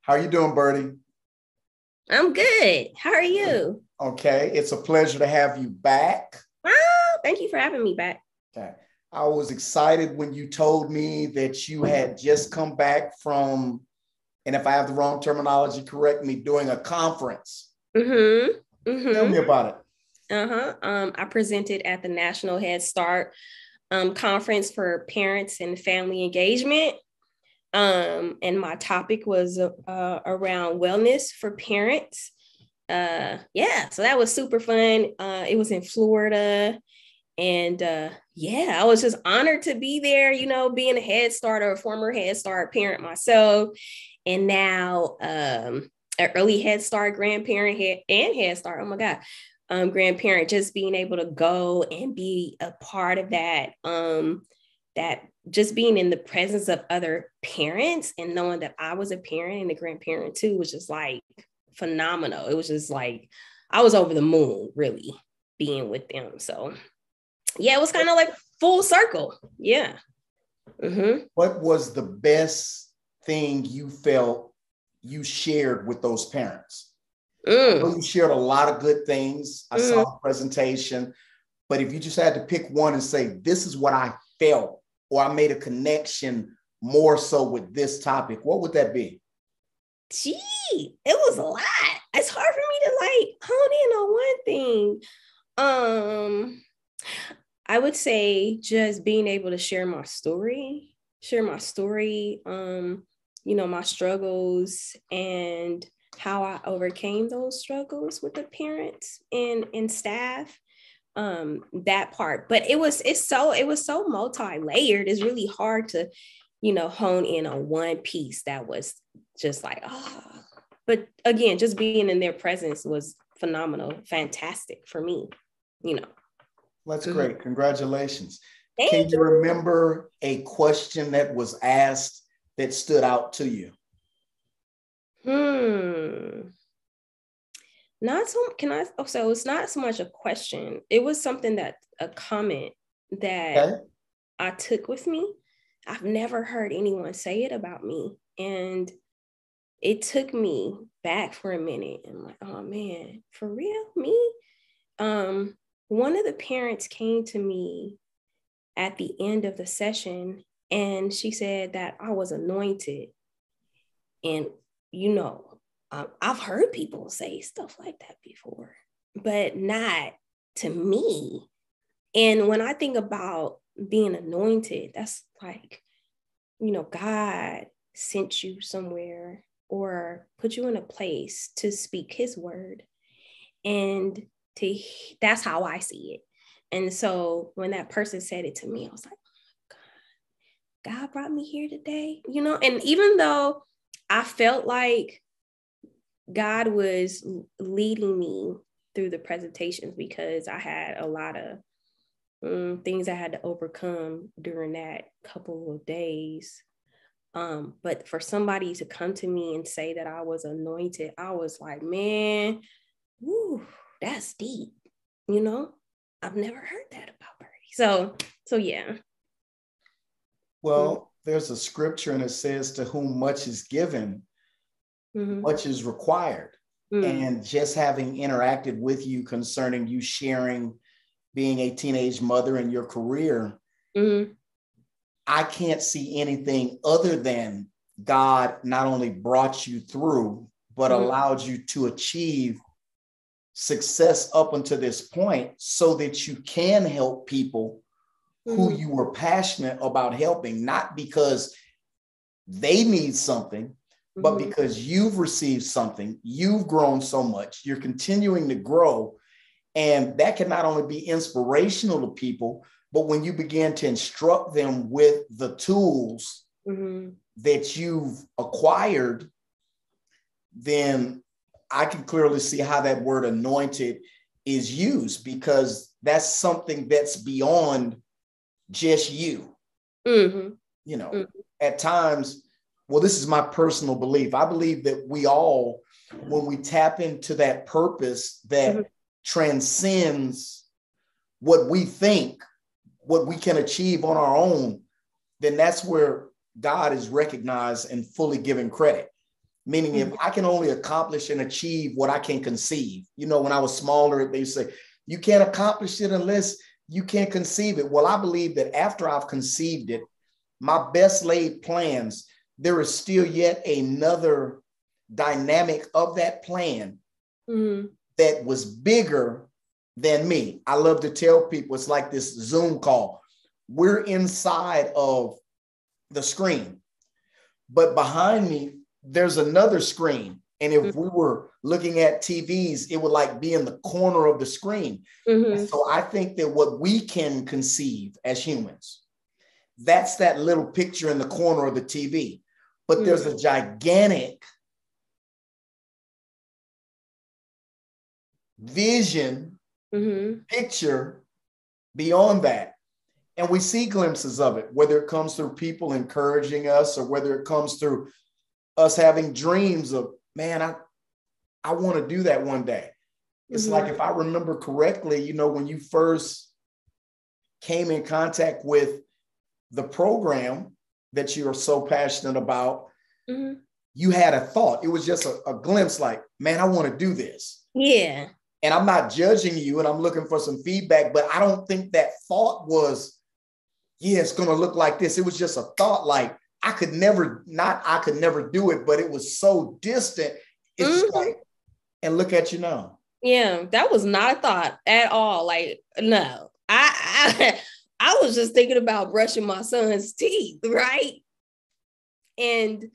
How you doing, Birdie? I'm good. How are you? Okay, it's a pleasure to have you back. Oh, thank you for having me back. Okay. I was excited when you told me that you had just come back from, and if I have the wrong terminology, correct me, doing a conference. Mm-hmm. Tell me Mm-hmm. about it. Uh-huh. I presented at the National Head Start conference for parents and family engagement. And my topic was around wellness for parents. Yeah, so that was super fun. It was in Florida. And yeah, I was just honored to be there, being a Head Start or a former Head Start parent myself. And now an early Head Start grandparent and Head Start, oh my God, grandparent, just being able to go and be a part of that, that just being in the presence of other parents and knowing that I was a parent and a grandparent too was just like phenomenal. It was just like, I was over the moon, really, being with them. So yeah, it was kind of like full circle. Yeah. Mm-hmm. What was the best thing you felt you shared with those parents? I know Mm, you shared a lot of good things. I saw mm. the presentation, but if you just had to pick one and say, this is what I felt, or I made a connection more so with this topic, what would that be? Gee, it was a lot. It's hard for me to like hone in on one thing. Um, I would say just being able to share my story, my struggles and how I overcame those struggles with the parents and staff. That part. But it was so multi-layered. It's really hard to, hone in on one piece that was just like, but again, just being in their presence was phenomenal, fantastic for me, you know. That's Mhm. great. Congratulations. Can Thank you you. remember a question that was asked that stood out to you? Hmm. Not so can I oh, so it's not so much a question. It was something that a comment that Okay. I took with me. I've never heard anyone say it about me. And it took me back for a minute. And I'm like, oh man, for real? Me? Um, One of the parents came to me at the end of the session and she said that I was anointed. And, you know, I've heard people say stuff like that before, but not to me. And when I think about being anointed, that's like, God sent you somewhere or put you in a place to speak his word. And to that's how I see it. And so when that person said it to me, I was like, God brought me here today, and even though I felt like God was leading me through the presentations because I had a lot of things I had to overcome during that couple of days. But for somebody to come to me and say that I was anointed, I was like, man, woo, that's deep. You know, I've never heard that about Birdie. So yeah. Well, there's a scripture and it says, to whom much is given, Mm-hmm. much is required. Mm-hmm. And just having interacted with you concerning you sharing being a teenage mother in your career, Mm-hmm. I can't see anything other than God not only brought you through, but Mm-hmm. allowed you to achieve success up until this point so that you can help people who Mm-hmm. you were passionate about helping, not because they need something, but Mm-hmm. because you've received something, you've grown so much, you're continuing to grow. And that can not only be inspirational to people, but when you begin to instruct them with the tools Mm-hmm. that you've acquired, then I can clearly see how that word anointed is used, because that's something that's beyond just you. Mm-hmm. You know, at times, well, this is my personal belief. I believe that we all, when we tap into that purpose Mm-hmm. that transcends what we think, what we can achieve on our own, then that's where God is recognized and fully given credit. Meaning if I can only accomplish and achieve what I can conceive. You know, when I was smaller, they say, you can't accomplish it unless you can conceive it. Well, I believe that after I've conceived it, my best laid plans, there is still yet another dynamic of that plan that was bigger than me. I love to tell people it's like this Zoom call. We're inside of the screen, but behind me, there's another screen. And if we were looking at TVs, it would like be in the corner of the screen. And so I think that what we can conceive as humans, that's that little picture in the corner of the TV. But there's a gigantic vision, picture beyond that. And we see glimpses of it, whether it comes through people encouraging us or whether it comes through us having dreams of, man, I want to do that one day. It's like, if I remember correctly, you know, when you first came in contact with the program that you are so passionate about, you had a thought. It was just a glimpse like, man, I want to do this. Yeah. And I'm not judging you and I'm looking for some feedback, but I don't think that thought was, yeah, it's going to look like this. It was just a thought like, I could never do it, but it was so distant. It's just like, and look at you now. Yeah, that was not a thought at all. Like, no, I was just thinking about brushing my son's teeth, right? And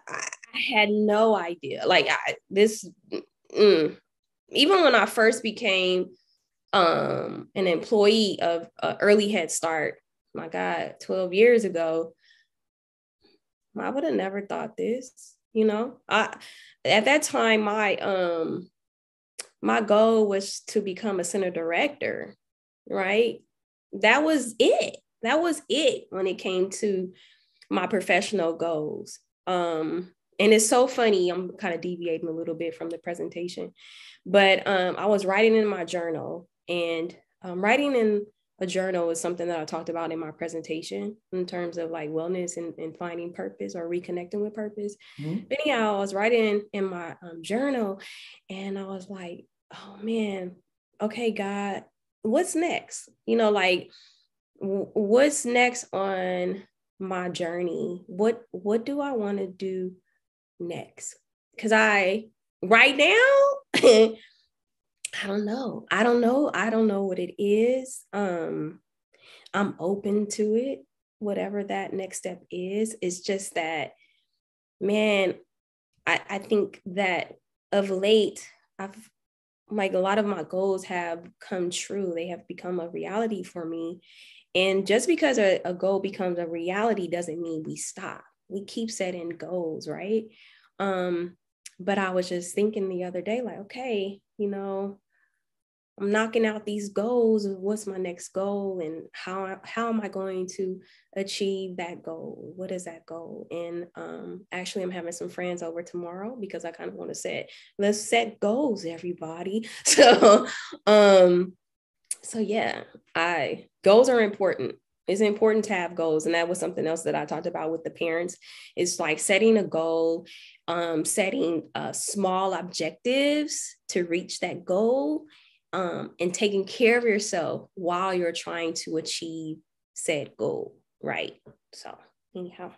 I had no idea. Like, even when I first became an employee of Early Head Start, my God, 12 years ago, I would have never thought this. You know, at that time, my goal was to become a center director, right? That was it. That was it when it came to my professional goals. And it's so funny, I'm kind of deviating a little bit from the presentation, but I was writing in my journal, and writing in a journal is something that I talked about in my presentation in terms of like wellness and finding purpose or reconnecting with purpose. But anyhow, I was writing in my journal, and I was like, oh man, okay, God, what's next? You know, like what's next on my journey? What do I want to do next? Because right now, I don't know what it is. I'm open to it, whatever that next step is. It's just that, man, I think that of late, like a lot of my goals have come true. They have become a reality for me. And just because a goal becomes a reality doesn't mean we stop. We keep setting goals, right? But I was just thinking the other day, like, okay, you know, I'm knocking out these goals. What's my next goal? And how am I going to achieve that goal? What is that goal? And actually, I'm having some friends over tomorrow because I kind of want to let's set goals, everybody. So yeah, goals are important. It's important to have goals. And that was something else that I talked about with the parents. It's like setting a goal, setting small objectives to reach that goal, and taking care of yourself while you're trying to achieve said goal, right? So anyhow,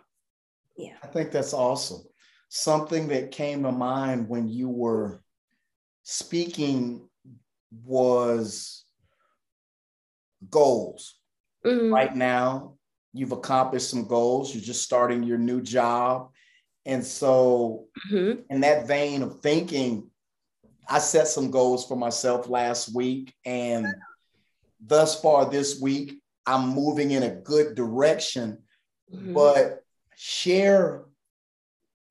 yeah. I think that's awesome. Something that came to mind when you were speaking was goals. Right now, you've accomplished some goals. You're just starting your new job. And so in that vein of thinking, I set some goals for myself last week. And thus far this week, I'm moving in a good direction. But share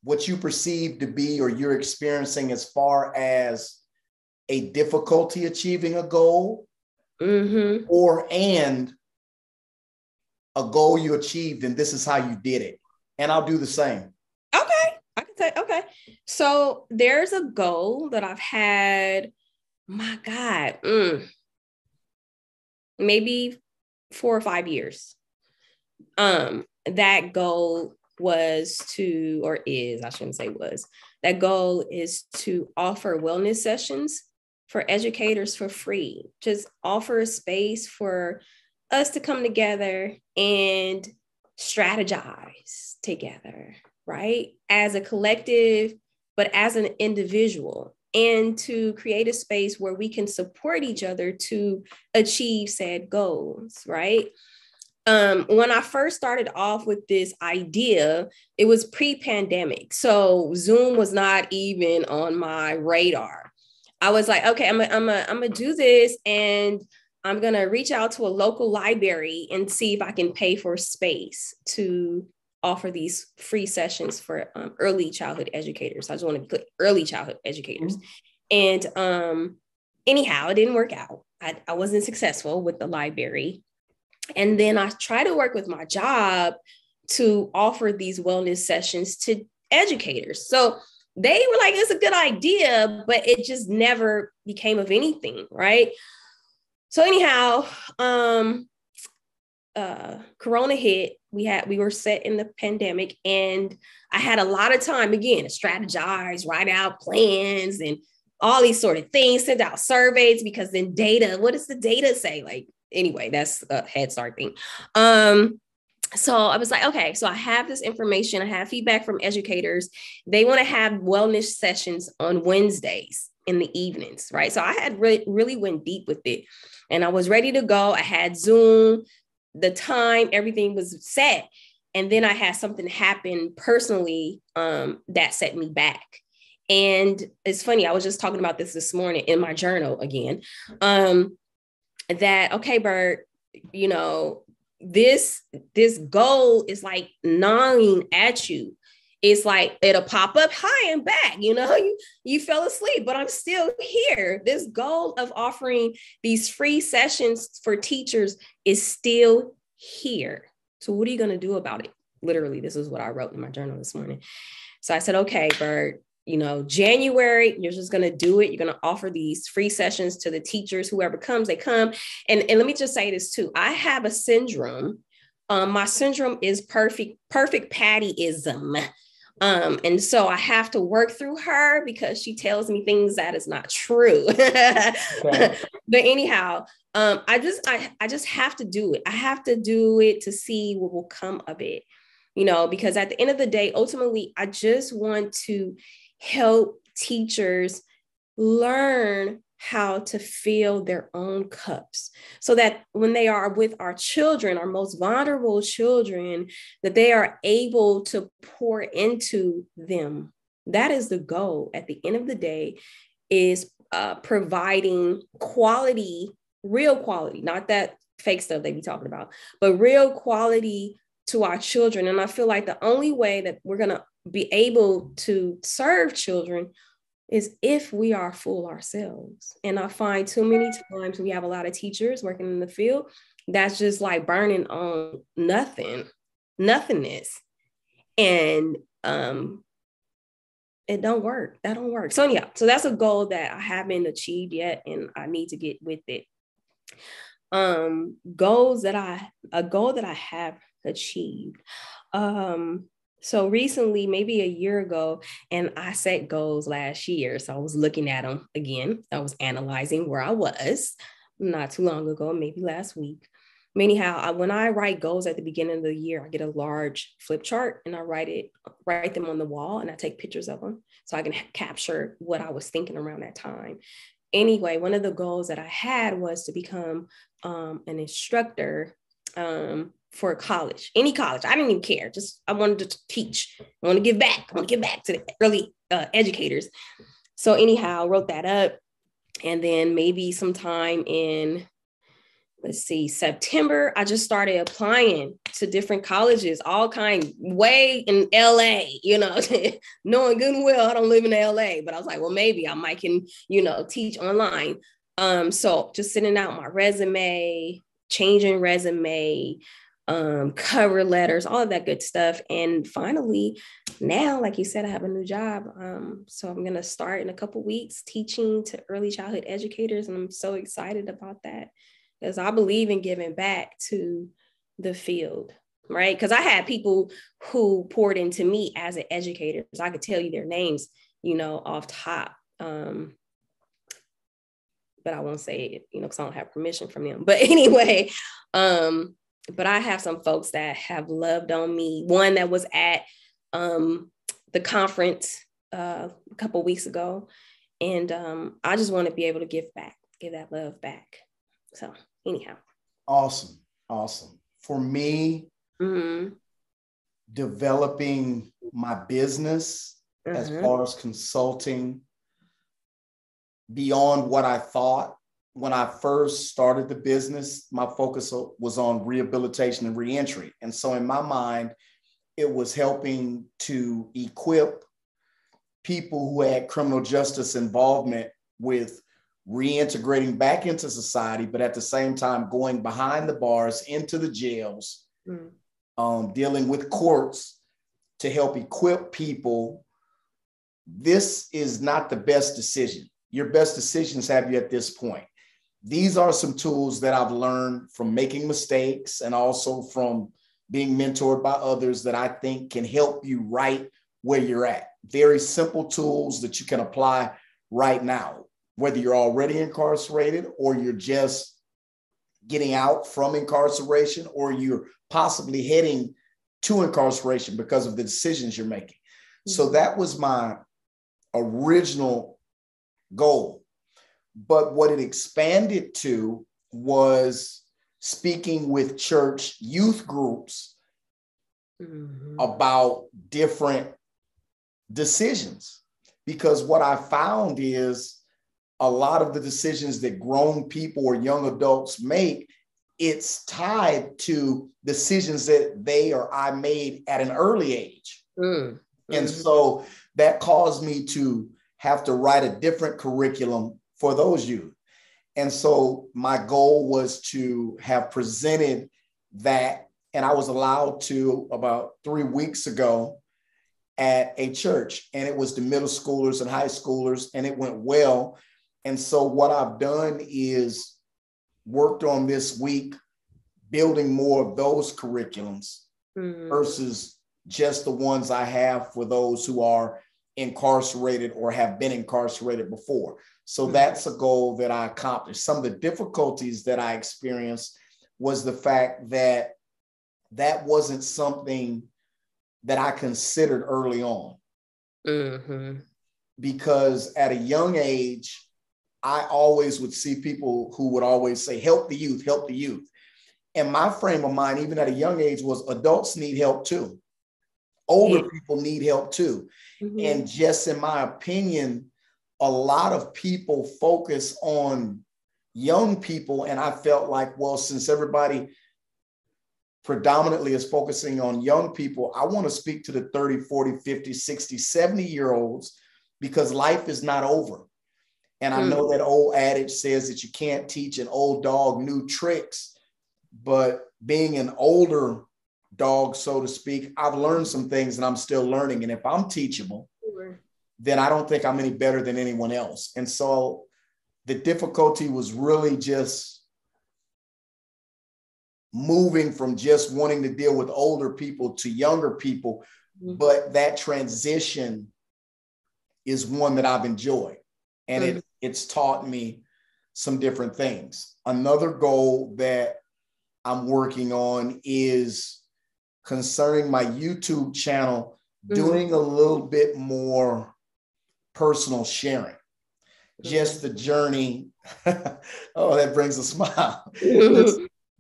what you perceive to be or you're experiencing as far as a difficulty achieving a goal and a goal you achieved, and this is how you did it. And I'll do the same. Okay. I can say, okay. So there's a goal that I've had, my God, maybe 4 or 5 years. That goal was to, or is, I shouldn't say was, that goal is to offer wellness sessions for educators for free. Just offer a space for us to come together and strategize together, right? As a collective, but as an individual, and to create a space where we can support each other to achieve said goals, right? When I first started off with this idea, it was pre-pandemic. So Zoom was not even on my radar. I was like, okay, I'm gonna do this, and I'm gonna reach out to a local library and see if I can pay for space to offer these free sessions for early childhood educators. I just want to put early childhood educators. Mm-hmm. And anyhow, it didn't work out. I wasn't successful with the library. And then I tried to work with my job to offer these wellness sessions to educators. So they were like, it's a good idea, but it just never became of anything, right? So anyhow, Corona hit. We were set in the pandemic, and I had a lot of time again to strategize, write out plans, and all these sort of things, send out surveys, because then data, what does the data say? Like, anyway, that's a Head Start thing. So I was like, okay, so I have this information. I have feedback from educators. They want to have wellness sessions on Wednesdays in the evenings, right? So I had really went deep with it, and I was ready to go. I had Zoom, the time, everything was set. And then I had something happen personally that set me back. And it's funny, I was just talking about this morning in my journal again, that, okay, Bird, you know, this goal is like gnawing at you. It's like, it'll pop up, hi, I'm back, you know, you fell asleep, but I'm still here. This goal of offering these free sessions for teachers is still here. So what are you going to do about it? Literally, this is what I wrote in my journal this morning. So I said, okay, Bird, you know, January, you're just going to do it. You're going to offer these free sessions to the teachers, whoever comes, they come. And let me just say this too. I have a syndrome. My syndrome is perfect Pattyism. And so I have to work through her because she tells me things that is not true. Okay. But anyhow, I just have to do it. I have to do it to see what will come of it, you know, because at the end of the day, ultimately, I just want to help teachers learn how to fill their own cups, so that when they are with our children, our most vulnerable children, that they are able to pour into them. That is the goal at the end of the day, is providing quality, real quality, not that fake stuff they be talking about, but real quality to our children. And I feel like the only way that we're going to be able to serve children is if we are full ourselves. And I find too many times we have a lot of teachers working in the field that's just like burning on nothingness. And it don't work. That don't work. So yeah, so that's a goal that I haven't achieved yet, and I need to get with it. A goal that I have achieved. So recently, maybe a year ago, and I set goals last year. So I was looking at them again. I was analyzing where I was not too long ago, maybe last week. Anyhow, when I write goals at the beginning of the year, I get a large flip chart and I write them on the wall, and I take pictures of them so I can capture what I was thinking around that time. Anyway, one of the goals that I had was to become an instructor for college, any college. I didn't even care. I wanted to teach. I want to give back. I want to give back to the early educators. So anyhow, wrote that up. And then maybe sometime in, September, I just started applying to different colleges, all kind, way in LA, you know, knowing good and well, I don't live in LA, but I was like, well, maybe I might can, you know, teach online. So just sending out my resume, changing resume, cover letters, all of that good stuff. And finally, now, like you said, I have a new job. So I'm going to start in a couple of weeks teaching to early childhood educators. And I'm so excited about that because I believe in giving back to the field. right? Because I had people who poured into me as an educator. So I could tell you their names, off top. But I won't say it, because I don't have permission from them. But anyway, but I have some folks that have loved on me. One that was at the conference a couple of weeks ago. And I just want to be able to give that love back. So anyhow. Awesome. For me, developing my business as far as consulting beyond what I thought. When I first started the business, my focus was on rehabilitation and reentry. And so in my mind, it was helping to equip people who had criminal justice involvement with reintegrating back into society, but at the same time, going behind the bars into the jails, dealing with courts to help equip people. This is not the best decision. Your best decisions have you at this point. These are some tools that I've learned from making mistakes and also from being mentored by others that I think can help you right where you're at. Very simple tools that you can apply right now, whether you're already incarcerated or you're just getting out from incarceration or you're possibly heading to incarceration because of the decisions you're making. So that was my original goal. But what it expanded to was speaking with church youth groups about different decisions. Because what I found is a lot of the decisions that grown people or young adults make, it's tied to decisions that they or I made at an early age. And so that caused me to have to write a different curriculum for those youth. And so my goal was to have presented that, and I was allowed to about 3 weeks ago at a church, and it was the middle schoolers and high schoolers, and it went well. And so what I've done is worked on this week, building more of those curriculums versus just the ones I have for those who are incarcerated or have been incarcerated before. So that's a goal that I accomplished. Some of the difficulties that I experienced was the fact that that wasn't something that I considered early on. Because at a young age, I always would see people who would always say, help the youth, help the youth. And my frame of mind, even at a young age, was adults need help too. Older people need help too. And just in my opinion, a lot of people focus on young people. And I felt like, well, since everybody predominantly is focusing on young people, I want to speak to the 30, 40, 50, 60, 70-year-olds because life is not over. And I know that old adage says that you can't teach an old dog new tricks, but being an older dog, so to speak, I've learned some things and I'm still learning. And if I'm teachable, then I don't think I'm any better than anyone else. And so the difficulty was really just moving from just wanting to deal with older people to younger people. But that transition is one that I've enjoyed. And it's taught me some different things. Another goal that I'm working on is concerning my YouTube channel, doing a little bit more personal sharing. Just the journey. Oh, that brings a smile.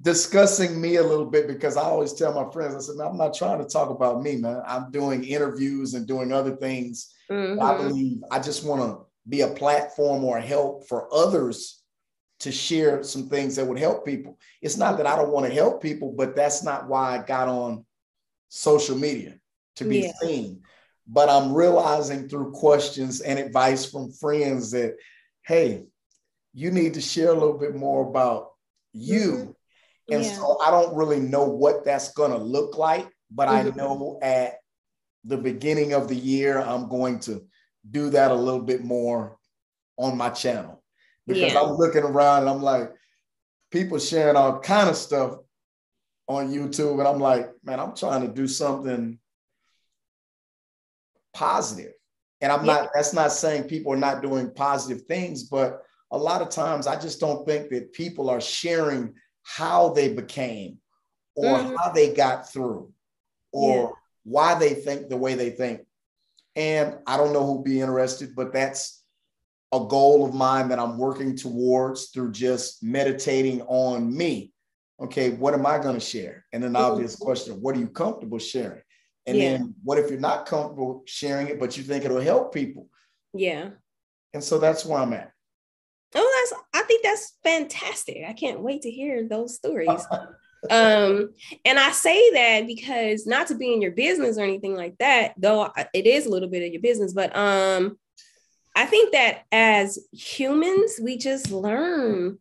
Discussing me a little bit, because I always tell my friends, I said, I'm not trying to talk about me, man. I'm doing interviews and doing other things. I believe I just want to be a platform or a help for others to share some things that would help people. It's not that I don't want to help people, but that's not why I got on social media, to be seen. But I'm realizing through questions and advice from friends that, hey, you need to share a little bit more about you. And so I don't really know what that's going to look like, but I know at the beginning of the year, I'm going to do that a little bit more on my channel, because I'm looking around and I'm like, people sharing all kind of stuff, on YouTube, and I'm like, man, I'm trying to do something positive. And that's not saying people are not doing positive things, but a lot of times I just don't think that people are sharing how they became or how they got through or why they think the way they think. And I don't know who'd be interested, but that's a goal of mine that I'm working towards through just meditating on me. Okay, what am I going to share? And an obvious question, what are you comfortable sharing? And then what if you're not comfortable sharing it, but you think it'll help people? Yeah. And so that's where I'm at. I think that's fantastic. I can't wait to hear those stories. And I say that because not to be in your business or anything like that, though it is a little bit of your business, but I think that as humans, we just learn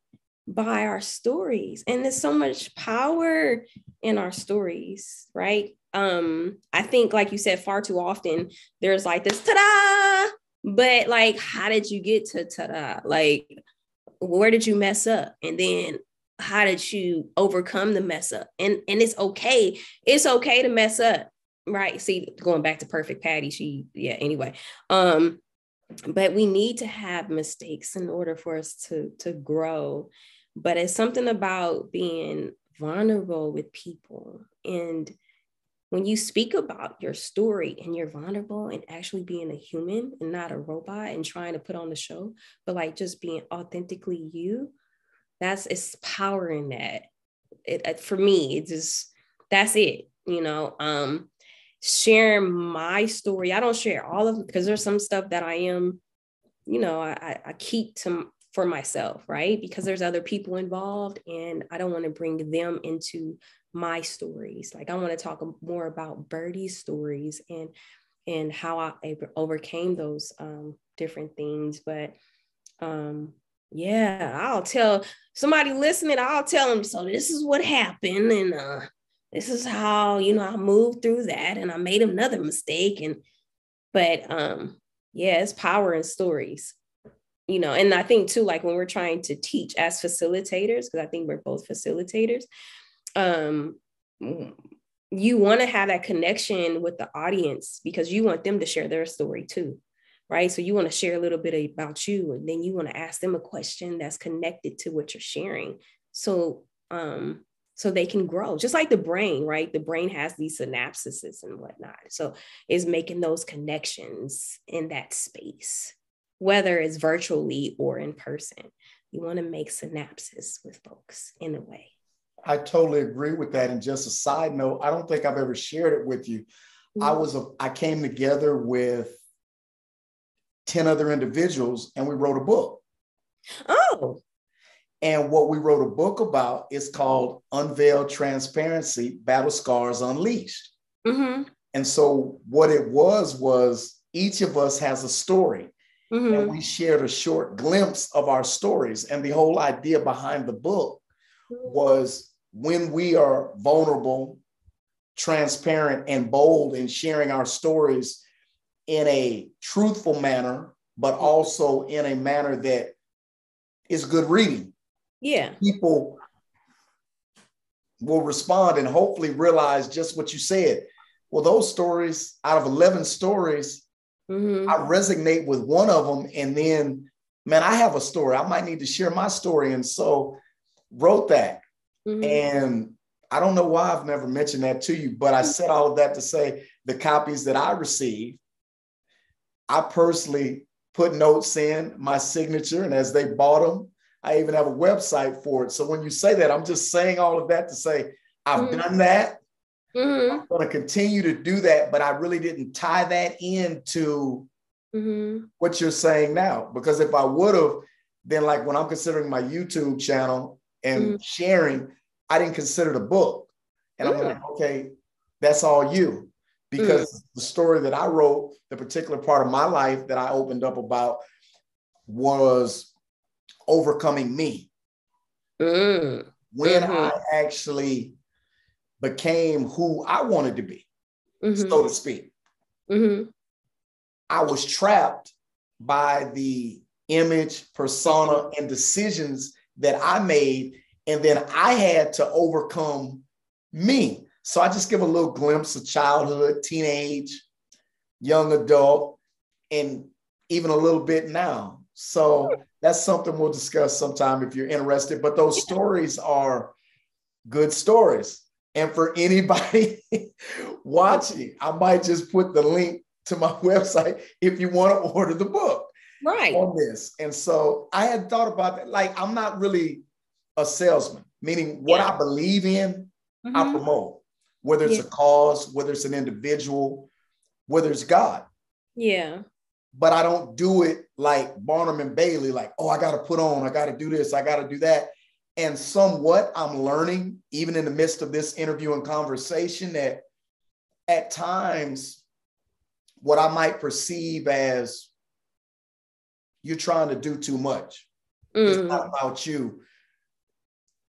by our stories, and there's so much power in our stories, right? I think, like you said, far too often there's like this ta-da, but like, how did you get to ta-da? Like, where did you mess up? And then how did you overcome the mess up? And it's okay. It's okay to mess up, right? See, going back to Perfect Patty, anyway. But we need to have mistakes in order for us to grow. But it's something about being vulnerable with people. And when you speak about your story and you're vulnerable and actually being a human and not a robot and trying to put on the show, but like just being authentically you, it's power in that. For me, that's it, sharing my story. I don't share all of it because there's some stuff that I am, I keep for myself, right? Because there's other people involved and I don't want to bring them into my stories. Like, I want to talk more about Birdie's stories and how I overcame those different things. But I'll tell somebody listening, I'll tell them, so this is what happened. And this is how, I moved through that and I made another mistake. But it's power in stories, and I think too, like when we're trying to teach as facilitators, because I think we're both facilitators, you want to have that connection with the audience because you want them to share their story too, right? So you want to share a little bit about you, and then you want to ask them a question that's connected to what you're sharing. So they can grow, just like the brain, right? The brain has these synapses and whatnot. So it's making those connections in that space, whether it's virtually or in person. You want to make synapses with folks in a way. I totally agree with that. And just a side note, I don't think I've ever shared it with you. I came together with 10 other individuals and we wrote a book. Oh. And what we wrote a book about is called Unveiled Transparency, Battle Scars Unleashed. Mm-hmm. And so what it was each of us has a story. Mm-hmm. And we shared a short glimpse of our stories. And the whole idea behind the book was when we are vulnerable, transparent, and bold in sharing our stories in a truthful manner, but also in a manner that is good reading. Yeah. People will respond and hopefully realize just what you said. Well, those stories, out of 11 stories, mm-hmm. I resonate with one of them. And then, man, I have a story. I might need to share my story. And so wrote that. Mm-hmm. And I don't know why I've never mentioned that to you, but I said all of that to say the copies that I received, I personally put notes in, my signature, and as they bought them, I even have a website for it. So when you say that, I'm just saying all of that to say, I've mm-hmm. done that. Mm-hmm. I'm going to continue to do that, but I really didn't tie that into mm-hmm. what you're saying now. Because if I would have, then like when I'm considering my YouTube channel and mm-hmm. sharing, I didn't consider the book. And mm-hmm. I'm like, okay, that's all you. Because mm-hmm. the story that I wrote, the particular part of my life that I opened up about was overcoming me. Mm-hmm. When I actually became who I wanted to be, mm-hmm. so to speak. Mm-hmm. I was trapped by the image, persona, and decisions that I made. And then I had to overcome me. So I just give a little glimpse of childhood, teenage, young adult, and even a little bit now. So that's something we'll discuss sometime if you're interested. But those stories are good stories. And for anybody watching, I might just put the link to my website if you want to order the book on this. And so I had thought about that. Like, I'm not really a salesman, meaning what I believe in, I promote, whether it's a cause, whether it's an individual, whether it's God. Yeah. But I don't do it like Barnum and Bailey, like, oh, I got to put on, I got to do this, I got to do that. And somewhat I'm learning, even in the midst of this interview and conversation, that at times what I might perceive as you're trying to do too much. It's not about you.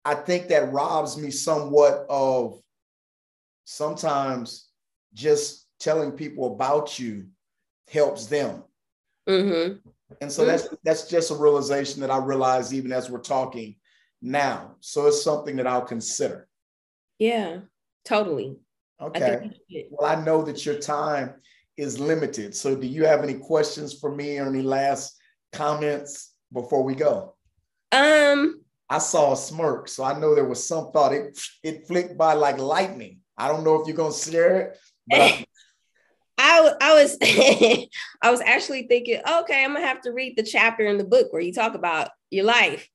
I think that robs me somewhat of sometimes just telling people about you helps them. And so that's just a realization that I realize even as we're talking now. So it's something that I'll consider. Yeah, totally. Okay. Well, I know that your time is limited. So do you have any questions for me or any last comments before we go? I saw a smirk, so I know there was some thought. It flicked by like lightning. I don't know if you're going to share it, but I was I was actually thinking, okay, I'm gonna have to read the chapter in the book where you talk about your life.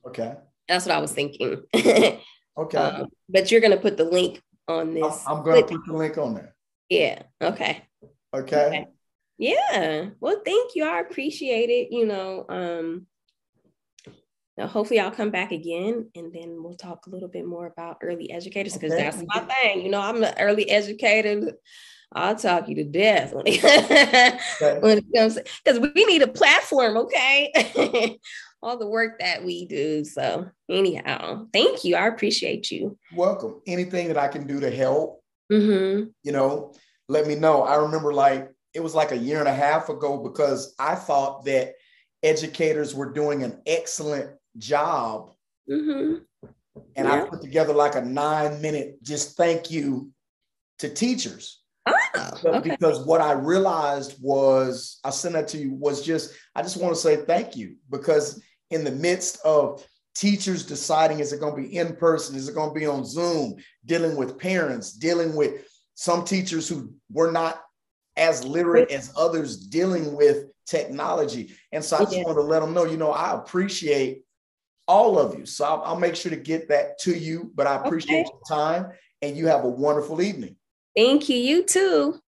Okay. That's what I was thinking. Okay. But you're gonna put the link on this. I'm gonna put the link on there. Yeah. Okay. Okay. Yeah. Well, thank you. I appreciate it. Hopefully I'll come back again and then we'll talk a little bit more about early educators because that's my thing. I'm an early educator. I'll talk you to death when it comes, because we need a platform, okay? All the work that we do. So anyhow, thank you. I appreciate you. Welcome. Anything that I can do to help, let me know. I remember it was like a year and a half ago because I thought that educators were doing an excellent job. And I put together like a 9-minute just thank you to teachers. Because what I realized was, I sent that to you, was I just want to say thank you, because in the midst of teachers deciding, is it going to be in person? Is it going to be on Zoom? Dealing with parents, dealing with some teachers who were not as literate as others, dealing with technology. And so I just want to let them know, I appreciate all of you. So I'll make sure to get that to you, but I appreciate your time and you have a wonderful evening. Thank you. You too.